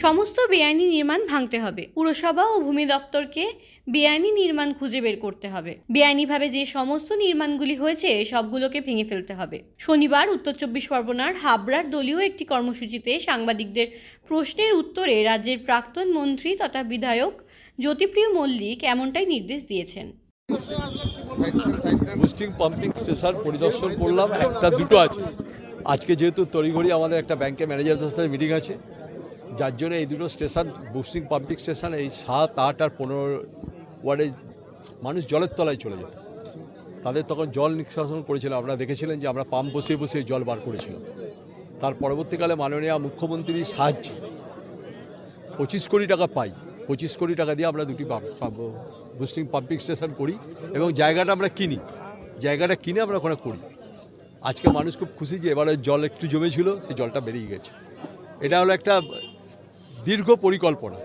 সমস্ত বেআইনি নির্মাণ ভাঙতে হবে। পুরসভা ও ভূমি দপ্তরকে বেআইনি নির্মাণ খুঁজে বের করতে হবে। বেআইনিভাবে যে সমস্ত নির্মাণগুলি হয়েছে সবগুলোকে ভেঙে ফেলতে হবে। শনিবার উত্তর 24 পরগনার হাবড়ার দলীয় একটি কর্মসূচিতে সাংবাদিকদের প্রশ্নের উত্তরে রাজ্যের প্রাক্তন মন্ত্রী তথা বিধায়ক জ্যোতিপ্রিয় মল্লিক এমনটাই নির্দেশ দিয়েছেন। বুস্টিং পাম্পিং স্টেশন পরিদর্শন করলাম, একটা দুটো আছে। আজকে যেহেতু তড়িঘড়ি আমাদের একটা ব্যাংকে ম্যানেজারদের সাথে মিটিং আছে, যার জন্য এই দুটো স্টেশন বুস্টিং পাম্পিং স্টেশন এই 7, 8 আর 15 ওয়ার্ডে মানুষ জলের তলায় চলে যেত। তাদের তখন জল নিষ্কাশন করেছিলাম, আপনারা দেখেছিলেন যে আমরা পাম্প বসিয়ে বসিয়ে জল বার করেছিলাম। তার পরবর্তীকালে মাননীয় মুখ্যমন্ত্রীর সাহায্যে 25 কোটি টাকা পাই। 25 কোটি টাকা দিয়ে আমরা দুটি বুস্টিং পাম্পিং স্টেশন করি এবং জায়গাটা আমরা কিনি। জায়গাটা কিনে আমরা ওখানে করি। আজকে মানুষ খুব খুশি যে এবারে জল একটু জমেছিল, সেই জলটা বেরিয়ে গেছে। এটা হলো একটা দীর্ঘ পরিকল্পনা।